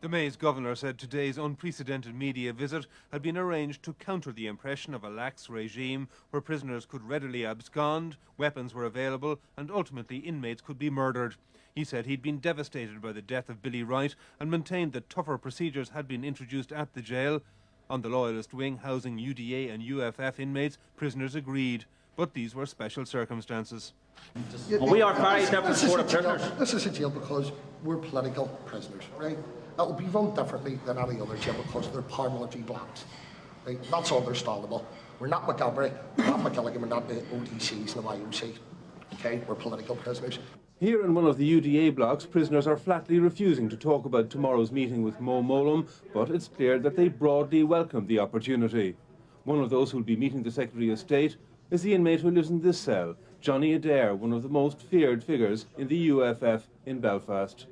The Mays governor said today's unprecedented media visit had been arranged to counter the impression of a lax regime where prisoners could readily abscond, weapons were available and ultimately inmates could be murdered. He said he'd been devastated by the death of Billy Wright and maintained that tougher procedures had been introduced at the jail. On the Loyalist wing housing UDA and UFF inmates, prisoners agreed. But these were special circumstances. We are very different sort of prisoners. This is a jail because we're political prisoners, right? That will be run differently than any other jail because they're paramilitary blocks. Right? That's understandable. We're not McGilvery, we're not McGilligan, we're not the OTCs and the YOC. Okay, we're political prisoners. Here in one of the UDA blocks, prisoners are flatly refusing to talk about tomorrow's meeting with Mo Mowlam, but it's clear that they broadly welcome the opportunity. One of those who'll be meeting the Secretary of State is the inmate who lives in this cell, Johnny Adair, one of the most feared figures in the UFF in Belfast.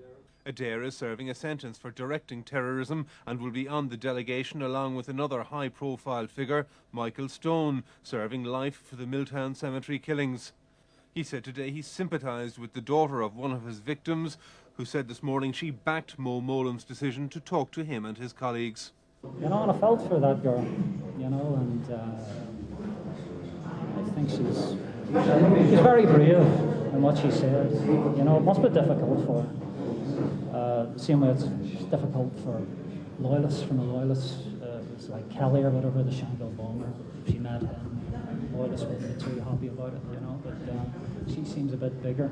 Adair is serving a sentence for directing terrorism and will be on the delegation along with another high-profile figure, Michael Stone, serving life for the Milltown Cemetery killings. He said today he sympathised with the daughter of one of his victims, who said this morning she backed Mo Mowlam's decision to talk to him and his colleagues. You know, and I felt for that girl, you know, and I think she's very brave in what she said. You know, it must be difficult for her. The same way it's difficult for loyalists from the loyalists. It's like Kelly or whatever, the Shankill bomber. She met him. Loyalists wouldn't be too happy about it, you know, but she seems a bit bigger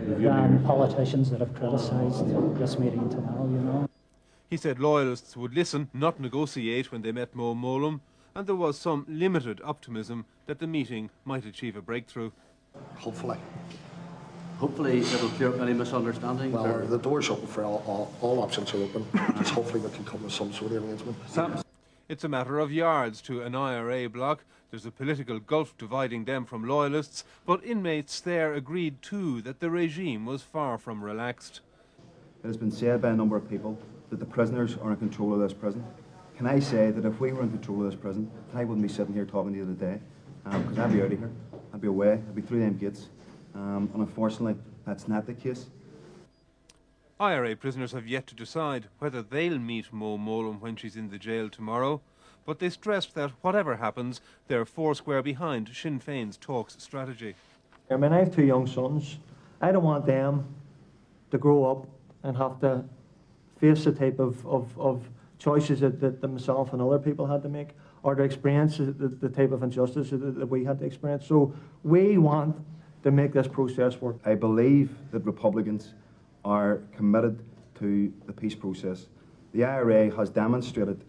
than politicians that have criticised this meeting tomorrow, you know. He said loyalists would listen, not negotiate, when they met Mo Mowlam, and there was some limited optimism that the meeting might achieve a breakthrough. Hopefully. Hopefully it'll clear up any misunderstandings. Well, the door's open for all options are open. Just hopefully we can come with some sort of arrangement. It's a matter of yards to an IRA block. There's a political gulf dividing them from loyalists, but inmates there agreed too that the regime was far from relaxed. It has been said by a number of people that the prisoners are in control of this prison. Can I say that if we were in control of this prison, I wouldn't be sitting here talking to you today, because I'd be out of here, I'd be away, I'd be through them gates, and unfortunately that's not the case. IRA prisoners have yet to decide whether they'll meet Mo Mowlam when she's in the jail tomorrow, but they stressed that whatever happens, they're foursquare behind Sinn Féin's talks strategy. I mean, I have two young sons. I don't want them to grow up and have to face the type of choices that myself and other people had to make, or to experience the type of injustice that we had to experience. So we want to make this process work. I believe that Republicans are committed to the peace process. The IRA has demonstrated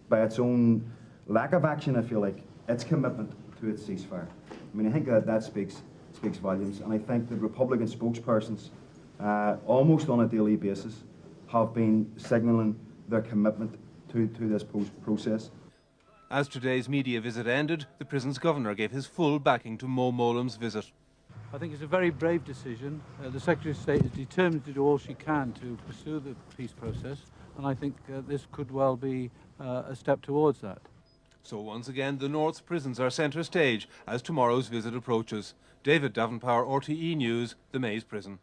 by its own lack of action, I feel like, its commitment to its ceasefire. I mean, I think that speaks volumes, and I think that Republican spokespersons, almost on a daily basis, have been signalling their commitment to this process. As today's media visit ended, the prison's governor gave his full backing to Mo Mowlam's visit. I think it's a very brave decision. The Secretary of State is determined to do all she can to pursue the peace process, and I think this could well be a step towards that. So once again, the North's prisons are centre stage as tomorrow's visit approaches. David Davin-Power, RTE News, the Mays Prison.